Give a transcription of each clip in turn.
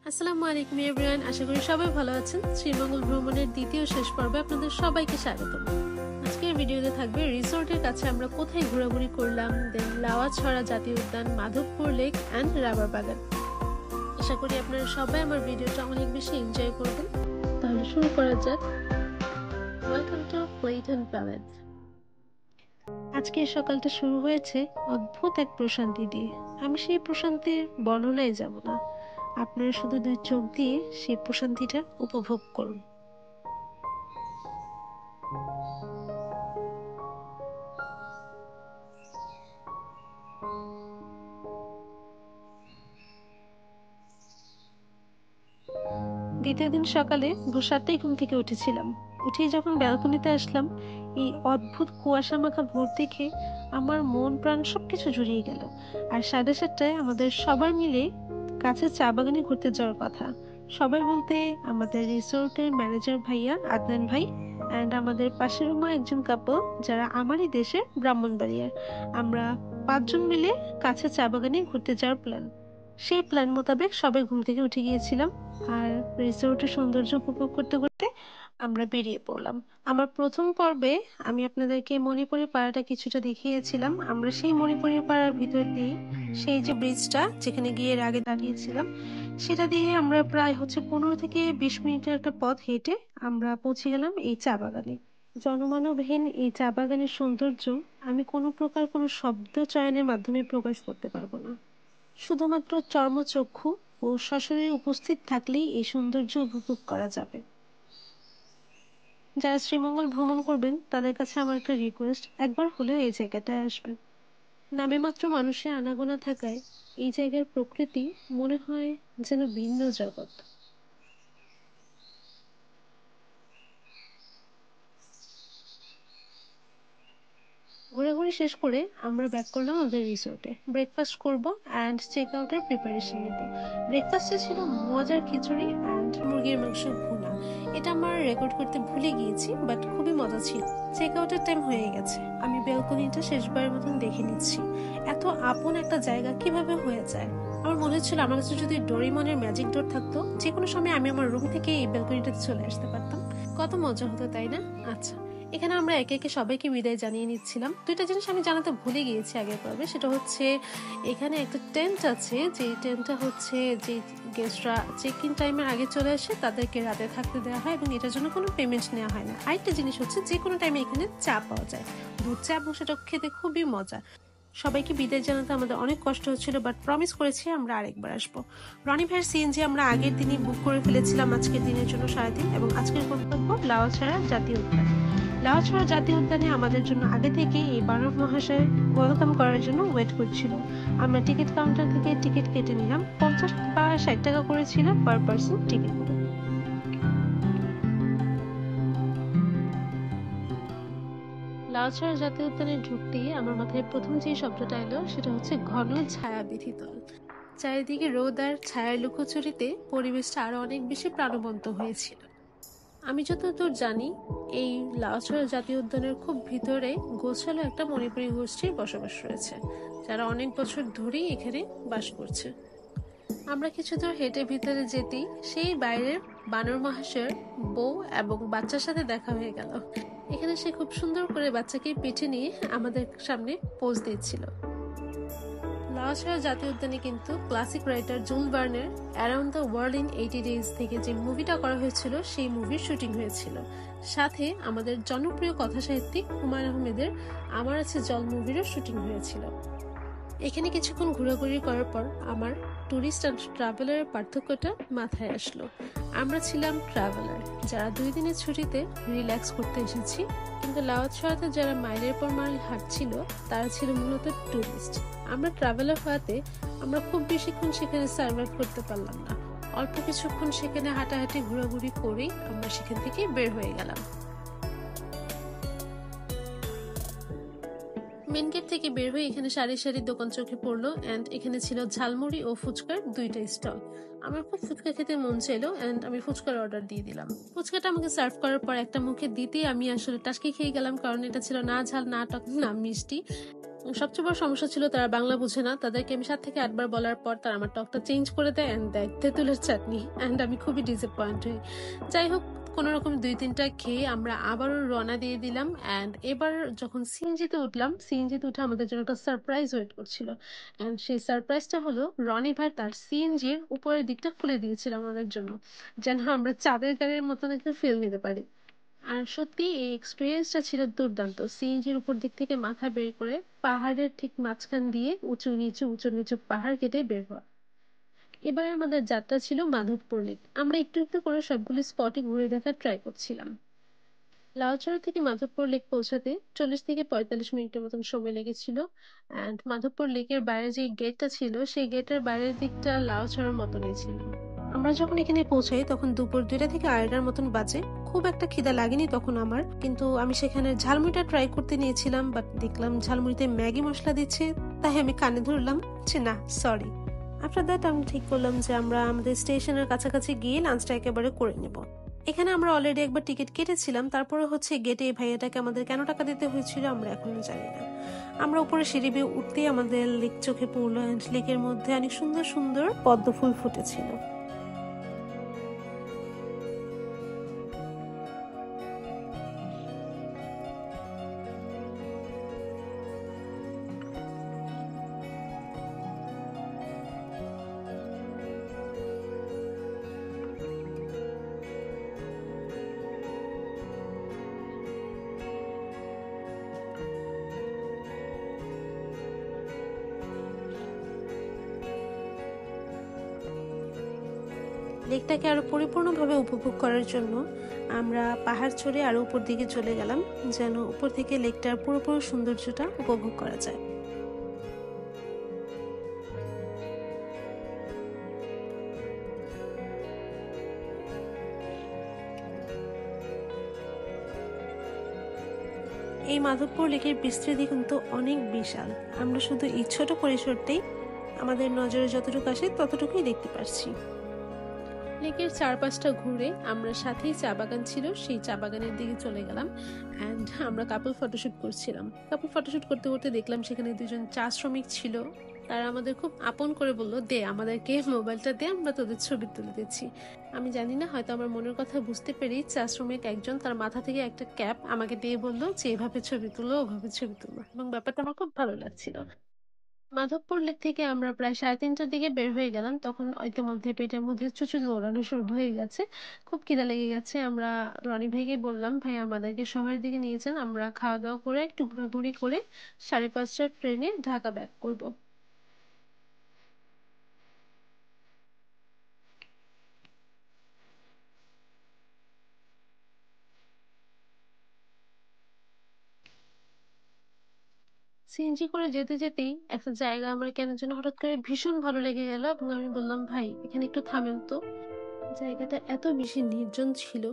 আসসালামু আলাইকুম এভরিওয়ান, আশা করি সবাই ভালো আছেন। শ্রীমঙ্গল ভ্রমণের দ্বিতীয় শেষ পর্বে আপনাদের সবাইকে স্বাগতম। আজকের ভিডিওতে থাকবে রিসোর্টের কাছে আমরা কোথায় ঘোরাঘুরি করলাম, দেন লাওয়াছড়া জাতীয় উদ্যান, মাধবপুর লেক অ্যান্ড রাবার বাগান। আশা করি আপনারা সবাই আমার ভিডিওটা অনেক বেশি এনজয় করবেন। তাহলে শুরু করা যাক। Welcome to Clayton palace. আজকের সকালটা শুরু হয়েছে অদ্ভুত এক প্রশান্তি দিয়ে। আমি সেই প্রশান্তির বর্ণনায় যাব না, আপনারা শুধু দুই চোখ দিয়ে সেই প্রশান্তিটা উপভোগ করুন। দ্বিতীয় দিন সকালে ভোর 7টায় ঘুম থেকে উঠেছিলাম। উঠেই যখন ব্যালকনিতে আসলাম, এই অদ্ভুত কুয়াশা মাখা ভোর দেখে আমার মন প্রাণ সবকিছু জুড়িয়ে গেল। আর 7:30টায় আমাদের সবার মিলে কাছে চা বাগানে ঘুরতে যাওয়ার কথা। সবাই বলতে আমাদের রিসোর্টের ম্যানেজার ভাইয়া আদনান ভাই অ্যান্ড আমাদের পাশের রুমে একজন কাপল, যারা আমারই দেশের ব্রাহ্মণবাড়িয়ার। আমরা 5জন মিলে কাছে চা বাগানে ঘুরতে যাওয়ার প্ল্যান। সেই প্ল্যান মোতাবেক সবাই ঘুম থেকে উঠে গিয়েছিলাম আর রিসোর্টের সৌন্দর্য উপভোগ করতে করতে আমরা বেরিয়ে পড়লাম। আমার প্রথম পর্বে আমি আপনাদেরকে মণিপুরি পাড়াটা কিছুটা দেখিয়েছিলাম। আমরা সেই মণিপুরি পাড়ার ভিতর দিয়ে সেই যে ব্রিজটা যেখানে গিয়ে এর আগে দাঁড়িয়েছিলাম, সেটা দিয়ে আমরা প্রায় 15 থেকে 20 মিনিটের একটা পথ হেঁটে আমরা পৌঁছে গেলাম এই চা বাগানে। জনমানবহীন এই চা বাগানের সৌন্দর্য আমি কোনো শব্দ চয়নের মাধ্যমে প্রকাশ করতে পারবো না। শুধুমাত্র চর্মচক্ষু ও সশরীরে উপস্থিত থাকলেই এই সৌন্দর্য উপভোগ করা যাবে। যারা শ্রীমঙ্গল ভ্রমণ করবেন তাদের কাছে আমার একটা রিকোয়েস্ট, একবার হলেও এই জায়গাটায় আসবেন। নামে মাত্র মানুষের আনাগোনা থাকায় এই জায়গার প্রকৃতি মনে হয় যেন ভিন্ন জগৎ। ঘোরাঘুরি শেষ করে আমরা ব্যাক করলাম আমাদের রিসোর্টে। ব্রেকফাস্ট করব অ্যান্ড চেক আউটের প্রিপারেশন নেব। ব্রেকফাস্টে ছিল মজার খিচুড়ি অ্যান্ড মুরগির মাংস ভুনা। এটা আমার রেকর্ড করতে ভুলে গিয়েছি, বাট খুবই মজা ছিল। চেক আউটের টাইম হয়ে গেছে, আমি ব্যালকনিটা শেষবারের মতন দেখে নিচ্ছি। এত আপন একটা জায়গা কিভাবে হয়ে যায়। আমার মনে হচ্ছিল আমার কাছে যদি ডোরিমনের ম্যাজিক ডোর থাকতো, যে কোনো সময় আমি আমার রুম থেকে এই ব্যালকনিটাতে চলে আসতে পারতাম। কত মজা হতো, তাই না? আচ্ছা, এখানে আমরা একে একে সবাইকে বিদায় জানিয়ে নিচ্ছিলাম। দুইটা জিনিস আমি জানাতে ভুলে গিয়েছি আগের পর্বে, সেটা হচ্ছে এখানে একটা টেন্ট আছে, যে টেন্টটা হচ্ছে যে গেস্টরা চেক ইন টাইমের আগে চলে আসে তাদেরকে রাতে থাকতে দেওয়া হয় এবং এটার জন্য কোনো পেমেন্ট নেওয়া হয় না। আরেকটা জিনিস হচ্ছে যে কোনো টাইমে এখানে চা পাওয়া যায়, দুধ চা, এবং সেটা খেতে খুবই মজা। সবাইকে বিদায় জানাতে আমাদের অনেক কষ্ট হচ্ছিল, বাট প্রমিস করেছি আমরা আরেকবার আসবো। রনি ভাইয়ের সিএনজি আমরা আগের দিনই বুক করে ফেলেছিলাম আজকের দিনের জন্য সারাদিন, এবং আজকের গন্তব্য লাওয়াছড়া জাতীয় উদ্যান। লাওয়াছড়া জাতীয় উদ্যানে আমাদের জন্য আগে থেকে এই বানর মহাশয় ওয়েলকাম করার জন্য ওয়েট করছিল। আমরা টিকিট কাউন্টার থেকে টিকিট কেটে নিলাম। 50 বা 60 টাকা করেছিল পার পার্সন টিকিট। লাওয়াছড়া জাতীয় উদ্যানে ঢুকতেই আমার মাথায় প্রথম যে শব্দটা এলো সেটা হচ্ছে ঘন ছায়া বিথিতল। চারিদিকে রোদ আর ছায়ার লুকোচুরিতে পরিবেশটা আরো অনেক বেশি প্রাণবন্ত হয়েছিল। আমি যতদূর জানি এই লাওয়াছড়া জাতীয় উদ্যানের খুব ভিতরে গোছালো একটা মণিপুরী গোষ্ঠীর বসবাস রয়েছে, যারা অনেক বছর ধরেই এখানে বাস করছে। আমরা কিছু দূর হেঁটে ভিতরে যেতেই সেই বাইরের বানর মহাশয়ের বউ এবং বাচ্চার সাথে দেখা হয়ে গেল। এখানে সে খুব সুন্দর করে বাচ্চাকে পিঠে নিয়ে আমাদের সামনে পোজ দিচ্ছিল। লাওয়াছড়া জাতীয় উদ্যানে কিন্তু ক্লাসিক রাইটার জুল ভার্নের around the world in 80 days থেকে যে মুভিটা করা হয়েছিল সেই মুভির শুটিং হয়েছিল। সাথে আমাদের জনপ্রিয় কথা সাহিত্যিক হুমায়ুন আহমেদের আমার আছে জল মুভিরও শুটিং হয়েছিল। এখানে কিছুক্ষণ ঘোরাঘুরি করার পর আমার ট্যুরিস্ট আর ট্রাভেলারের পার্থক্যটা মাথায় আসলো। আমরা ছিলাম ট্রাভেলার, যারা 2 দিনের ছুটিতে রিল্যাক্স করতে এসেছি, কিন্তু লাওয়াছড়াতে যারা মাইলের পর মাইল হাঁটছিল তারা ছিল মূলত ট্যুরিস্ট। আমরা ট্রাভেলার হওয়াতে আমরা খুব বেশিক্ষণ সেখানে সার্ভাইভ করতে পারলাম না। অল্প কিছুক্ষণ সেখানে হাঁটাহাঁটি ঘোরাঘুরি করেই আমরা সেখান থেকে বের হয়ে গেলাম। মেন গেট থেকে বের হয়ে এখানে সারি সারি দোকান চোখে পড়লো, এন্ড এখানে ছিল ঝালমুড়ি ও ফুচকার 2টা স্টল। আমার খুব ফুচকা খেতে মন চাইলো এন্ড আমি ফুচকার অর্ডার দিয়ে দিলাম। ফুচকাটা আমাকে সার্ভ করার পর একটা মুখে দিতেই আমি আসলে টাসকি খেয়ে গেলাম, কারণ এটা ছিল না ঝাল, না টক, না মিষ্টি। সবচেয়ে বড় সমস্যা ছিল তারা বাংলা বুঝে না। তাদেরকে আমি 7 থেকে 8 বার বলার পর তারা আমার টকটা চেঞ্জ করে দেয় অ্যান্ড দেয় তেঁতুলের চাটনি, অ্যান্ড আমি খুবই ডিসঅ্যাপয়েন্ট হই। যাই হোক, কোনো রকম 2-3টা খেয়ে আমরা আবারও রওনা দিয়ে দিলাম। অ্যান্ড এবার যখন সিএনজিতে উঠলাম, সিএনজিতে উঠে আমাদের জন্য একটা সারপ্রাইজ ওয়েট করছিল। অ্যান্ড সেই সারপ্রাইজটা হলো রনি ভাই তার সিএনজির উপরের দিকটা খুলে দিয়েছিল আমাদের জন্য, যেন আমরা চাঁদের গাড়ির মতন একটা ফিল নিতে পারি। আর সত্যি এই এক্সপিরিয়েন্সটা ছিল দুর্দান্ত। সিএনজির উপর দিক থেকে মাথা বের করে পাহাড়ের ঠিক মাঝখান দিয়ে উঁচু নিচু পাহাড় কেটে বের হওয়া। এবারে আমাদের যাত্রা ছিল মাধবপুর লেক। আমরা একটু একটু করে সবগুলি স্পটে ঘুরে দেখার ট্রাই করছিলাম। লাউচড়া থেকে মাধবপুর লেক পৌঁছাতে 40 থেকে 45 মিনিটের মতন সময় লেগেছিল। অ্যান্ড মাধবপুর লেকের বাইরে যে গেটটা ছিল সেই গেটের বাইরের দিকটা লাউচড়ার মতনই ছিল। আমরা যখন এখানে পৌঁছাই তখন দুপুর 2টা থেকে 2:30টার মতন বাজে। খুব একটা খিদা লাগেনি তখন আমার, কিন্তু আমি সেখানে ঝালমুড়িটা ট্রাই করতে নিয়েছিলাম, বাট দেখলাম ঝালমুড়িতে ম্যাগি মশলা দিচ্ছে, তাই আমি কানে ধরলাম যে না, সরি। আফটার দ্যাট আমি ঠিক করলাম যে আমরা আমাদের স্টেশনের কাছাকাছি গিয়ে লাঞ্চটা একেবারে করে নেব। এখানে আমরা অলরেডি একবার টিকিট কেটেছিলাম, তারপরে হচ্ছে গেটে এই ভাইয়াটাকে আমাদের কেন টাকা দিতে হয়েছিল আমরা এখনো জানি না। আমরা উপরে সিঁড়ি বেয়ে উঠতেই আমাদের লেক চোখে পড়লো। লেকের মধ্যে অনেক সুন্দর সুন্দর পদ্ম ফুল ফুটেছিল। লেকটাকে আরো পরিপূর্ণভাবে উপভোগ করার জন্য আমরা পাহাড় চড়ে আরো উপর দিকে চলে গেলাম, যেন উপর থেকে লেকটার পুরোপুরি সৌন্দর্যটা উপভোগ করা যায়। এই মাধবপুর লেকের বিস্তৃতি কিন্তু অনেক বিশাল। আমরা শুধু এই ছোট পরিসরটাই আমাদের নজরে যতটুকু আসে ততটুকুই দেখতে পারছি। লেকের চারপাশটা ঘুরে আমরা সাথেই চা বাগান ছিল, সেই চা বাগানের দিকে চলে গেলাম। অ্যান্ড আমরা কাপল ফটোশুট করছিলাম। কাপল ফটোশুট করতে করতে দেখলাম সেখানে দুজন চা শ্রমিক ছিল। তারা আমাদের খুব আপন করে বলল, দে আমাদেরকে মোবাইলটা দে, আমরা তোদের ছবি তুলে দিচ্ছি। আমি জানি না, হয়তো আমার মনের কথা বুঝতে পেরে চা শ্রমিক একজন তার মাথা থেকে একটা ক্যাপ আমাকে দিয়ে বললো যে এভাবে ছবি তুলো, ওভাবে ছবি তুলো, এবং ব্যাপারটা আমার খুব ভালো লাগছিল। মাধবপুর লেক থেকে আমরা প্রায় 3:30টার দিকে বের হয়ে গেলাম। তখন ইতিমধ্যে পেটের মধ্যে চুচু দৌড়ানো শুরু হয়ে গেছে, খুব খিদা লেগে গেছে। আমরা রনি ভাইকে বললাম, ভাই আমাদেরকে শহরের দিকে নিয়ে যান, আমরা খাওয়া দাওয়া করে একটু ঘোরাঘুরি করে 5:30টার ট্রেনে ঢাকা ব্যাক করব। সিএনজি করে যেতে যেতেই একটা জায়গা আমার কেন যেন হঠাৎ করে ভীষণ ভালো লেগে গেল, এবং আমি বললাম, ভাই এখানে একটু থামেন তো। জায়গাটা এত বেশি নির্জন ছিল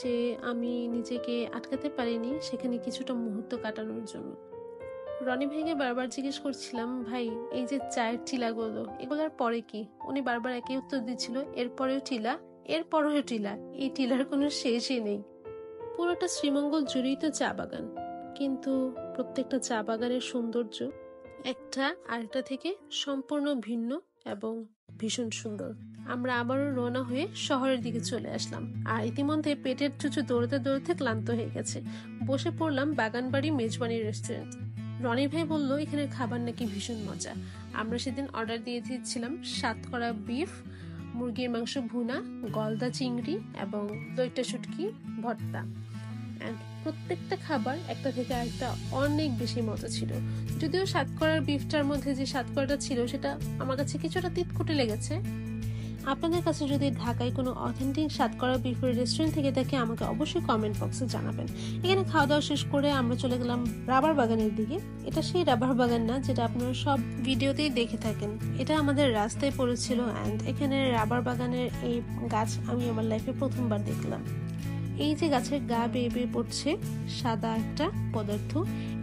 যে আমি নিজেকে আটকাতে পারিনি সেখানে কিছুটা মুহূর্ত কাটানোর জন্য। রনি ভাইকে বারবার জিজ্ঞেস করছিলাম, ভাই এই যে চায়ের টিলাগুলো এগুলার পরে কি? উনি বারবার একই উত্তর দিচ্ছিল, এরপরেও টিলা, এরপরেও টিলা, এই টিলার কোনো শেষই নেই। পুরোটা শ্রীমঙ্গল জুড়েই তো চা বাগান, কিন্তু প্রত্যেকটা চা বাগানের সৌন্দর্য একটা আরেকটা থেকে সম্পূর্ণ ভিন্ন এবং ভীষণ সুন্দর। আমরা আবারও রওনা হয়ে শহরের দিকে চলে আসলাম, আর ইতিমধ্যে পেটের চুচু দৌড়তে দৌড়তে ক্লান্ত হয়ে গেছে। বসে পড়লাম বাগানবাড়ি মেজবানি রেস্টুরেন্ট। রনি ভাই বলল এখানের খাবার নাকি ভীষণ মজা। আমরা সেদিন অর্ডার দিয়ে দিয়েছিলাম সাতকরা বিফ, মুরগির মাংস ভুনা, গলদা চিংড়ি এবং দইটা শুটকি ভর্তা। প্রত্যেকটা খাবার একটা থেকে আরেকটা অনেক বেশি মজা ছিল। যদিও সাতকরার বিফটার মধ্যে যে সাতকরাটা ছিল সেটা আমার কাছে কিছুটা তিতকুটে লেগেছে। আপনাদের কাছে যদি ঢাকায় কোনো অথেন্টিক সাতকরা বিফের রেস্টুরেন্ট থেকে দেখে আমাকে অবশ্যই কমেন্ট বক্সে জানাবেন। এখানে খাওয়া দাওয়া শেষ করে আমরা চলে গেলাম রাবার বাগানের দিকে। এটা সেই রাবার বাগান না যেটা আপনারা সব ভিডিওতেই দেখে থাকেন, এটা আমাদের রাস্তায় পড়েছিল। অ্যান্ড এখানে রাবার বাগানের এই গাছ আমি আমার লাইফে প্রথমবার দেখলাম। এই যে গাছের গা বেয়ে বেয়ে পড়ছে সাদা একটা পদার্থ,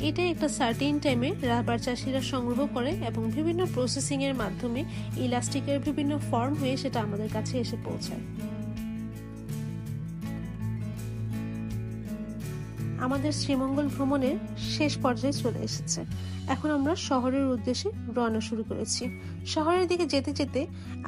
এটা একটা সার্টেন টাইমে রাবার চাষিরা সংগ্রহ করে এবং বিভিন্ন প্রসেসিং এর মাধ্যমে ইলাস্টিকের বিভিন্ন ফর্ম হয়ে সেটা আমাদের কাছে এসে পৌঁছায়। আমাদের শ্রীমঙ্গল ভ্রমণের শেষ পর্যায়ে চলে এসেছে। এখন আমরা শহরের উদ্দেশ্যে রওনা শুরু করেছি। শহরের দিকে যেতে যেতে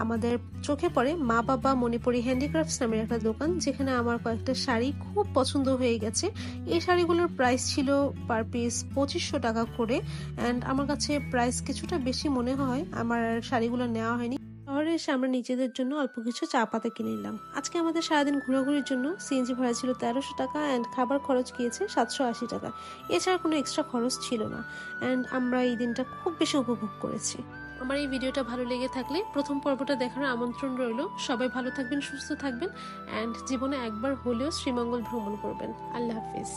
আমাদের চোখে পড়ে মা বাবা মণিপুরি হ্যান্ডিক্রাফটস নামের একটা দোকান, যেখানে আমার কয়েকটা শাড়ি খুব পছন্দ হয়ে গেছে। এই শাড়িগুলোর প্রাইস ছিল পার পিস 2500 টাকা করে, অ্যান্ড আমার কাছে প্রাইস কিছুটা বেশি মনে হয়, আমার শাড়িগুলো নেওয়া হয়নি। শহরে এসে আমরা নিজেদের জন্য অল্প কিছু চা পাতা কিনে নিলাম। আজকে আমাদের সারাদিন ঘোরাঘুরির জন্য সিএনজি ভাড়া ছিল 1300 টাকা, অ্যান্ড খাবার খরচ গিয়েছে 780 টাকা। এছাড়া কোনো এক্সট্রা খরচ ছিল না, অ্যান্ড আমরা এই দিনটা খুব বেশি উপভোগ করেছি। আমার এই ভিডিওটা ভালো লেগে থাকলে প্রথম পর্বটা দেখার আমন্ত্রণ রইল। সবাই ভালো থাকবেন, সুস্থ থাকবেন, অ্যান্ড জীবনে একবার হলেও শ্রীমঙ্গল ভ্রমণ করবেন। আল্লাহ হাফিজ।